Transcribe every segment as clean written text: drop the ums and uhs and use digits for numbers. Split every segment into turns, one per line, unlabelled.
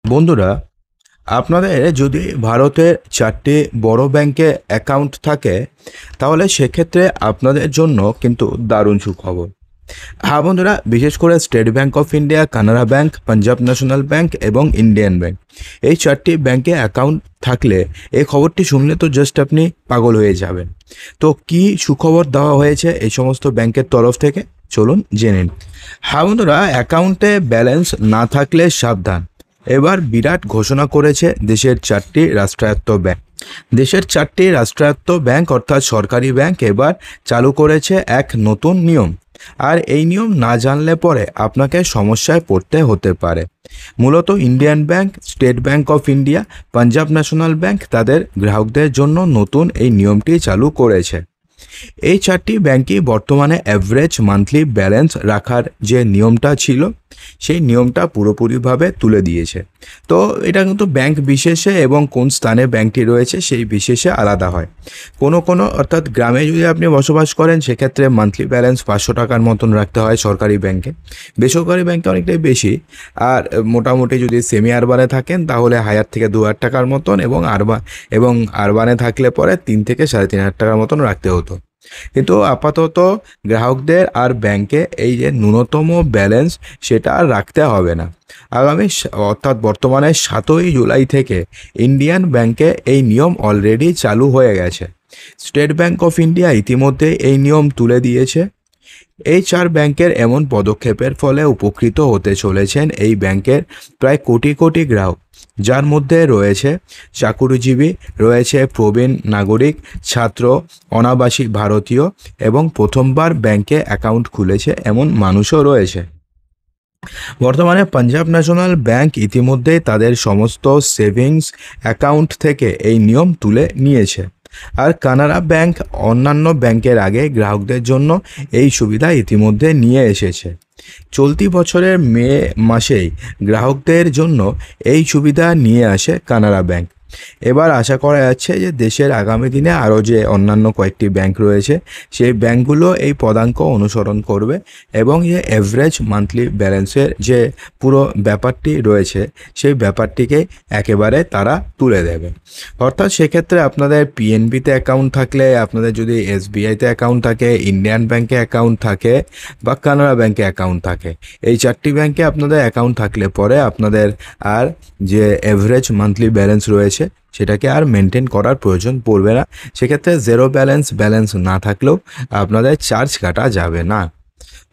বন্ধুরা, আপনাদের যদি ভারতের 4টি বড় ব্যাংকে অ্যাকাউন্ট থাকে, তাহলে সেক্ষেত্রে আপনাদের জন্য কিন্তু দারুণ সুখবর। হ্যাঁ বন্ধুরা, বিশেষ করে state bank of India, Canara bank, Punjab national bank এবং ইন্ডিয়ান ব্যাংক, এই 4টি ব্যাংকে অ্যাকাউন্ট থাকলে এই খবরটি শুনলে তো জাস্ট আপনি পাগল হয়ে যাবেন। তো কি সুখবর দেওয়া হয়েছে এই সমস্ত ব্যাংকের তরফ থেকে, চলুন জেনে নিন। হ্যাঁ বন্ধুরা, অ্যাকাউন্টে ব্যালেন্স না থাকলে সাবধান। এবার বিরাট ঘোষণা করেছে দেশের 4টি রাষ্ট্রায়ত্ত ব্যাংক। দেশের 4টি রাষ্ট্রায়ত্ত ব্যাংক অর্থাৎ সরকারি ব্যাংক এবার চালু করেছে এক নতুন নিয়ম। আর এই নিয়ম না জানলে পরে আপনাকে সমস্যায় পড়তে হতে পারে। মূলত Indian bank, state bank of India, Punjab national bank তাদের গ্রাহকদের জন্য নতুন এই নিয়মটি চালু করেছে। এই 4টি ব্যাংকই বর্তমানে অ্যাভারেজ মান্থলি ব্যালেন্স রাখার যে নিয়মটা ছিল, সেই নিয়মটা পুরোপুরিভাবে তুলে দিয়েছে। তো এটা কিন্তু ব্যাংক বিশেষে এবং কোন স্থানে ব্যাংকটি রয়েছে সেই বিশেষে আলাদা হয়। কোনো অর্থাৎ গ্রামে যদি আপনি বসবাস করেন, সেক্ষেত্রে মান্থলি ব্যালেন্স 500 টাকার মতন রাখতে হয় সরকারি ব্যাংকে। বেসরকারি ব্যাংকে অনেকটাই বেশি। আর মোটামুটি যদি সেমি আরবানে থাকেন তাহলে 1000 থেকে 2000 টাকার মতন, এবং আরবানে থাকলে পরে 3 থেকে 3500 টাকার মতন রাখতে হতো। কিন্তু আপাতত গ্রাহকদের আর ব্যাংকে এই যে ন্যূনতম ব্যালেন্স, সেটা আর রাখতে হবে না। অর্থাৎ বর্তমানে 7ই জুলাই থেকে ইন্ডিয়ান ব্যাংকে এই নিয়ম অলরেডি চালু হয়ে গেছে। স্টেট ব্যাংক অফ ইন্ডিয়া ইতিমধ্যে এই নিয়ম তুলে দিয়েছে। এই 4 ব্যাংকের এমন পদক্ষেপের ফলে উপকৃত হতে চলেছেন এই ব্যাংকের প্রায় কোটি কোটি গ্রাহক, যার মধ্যে রয়েছে চাকুরিজীবী, রয়েছে প্রবীণ নাগরিক, ছাত্র, অনাবাসী ভারতীয় এবং প্রথমবার ব্যাংকে অ্যাকাউন্ট খুলেছে এমন মানুষও রয়েছে। বর্তমানে পাঞ্জাব ন্যাশনাল ব্যাংক ইতিমধ্যেই তাদের সমস্ত সেভিংস অ্যাকাউন্ট থেকে এই নিয়ম তুলে নিয়েছে। আর কানাড়া ব্যাংক অন্যান্য ব্যাংকের আগে গ্রাহকদের জন্য এই সুবিধা ইতিমধ্যে নিয়ে এসেছে। চলতি বছরের মে মাসেই গ্রাহকদের জন্য এই সুবিধা নিয়ে আসে কানাড়া ব্যাংক। এবার আশা করা যাচ্ছে যে দেশের আগামী দিনে আরও যে অন্যান্য কয়েকটি ব্যাংক রয়েছে, সেই ব্যাংকগুলো এই পদাঙ্ক অনুসরণ করবে এবং যে অ্যাভারেজ মান্থলি ব্যালেন্সের যে পুরো ব্যাপারটি রয়েছে, সেই ব্যাপারটিকে একেবারে তারা তুলে দেবে। অর্থাৎ সেক্ষেত্রে আপনাদের পিএনবিতে অ্যাকাউন্ট থাকলে, আপনাদের যদি এসবিআইতে অ্যাকাউন্ট থাকে, ইন্ডিয়ান ব্যাংকে অ্যাকাউন্ট থাকে বা কানাড়া ব্যাংকে অ্যাকাউন্ট থাকে, এই 4টি ব্যাংকে আপনাদের অ্যাকাউন্ট থাকলে পরে আপনাদের আর যে অ্যাভারেজ মান্থলি ব্যালেন্স রয়েছে সেটাকে আর মেনটেন করার প্রয়োজন পড়বে না। সেক্ষেত্রে জিরো ব্যালেন্স না থাকলেও আপনাদের চার্জ কাটা যাবে না।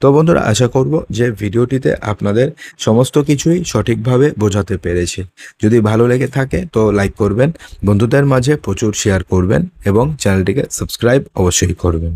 তো বন্ধুরা, আশা করব যে ভিডিওটিতে আপনাদের সমস্ত কিছুই সঠিকভাবে বোঝাতে পেরেছি। যদি ভালো লেগে থাকে তো লাইক করবেন, বন্ধুদের মাঝে প্রচুর শেয়ার করবেন এবং চ্যানেলটিকে সাবস্ক্রাইব অবশ্যই করবেন।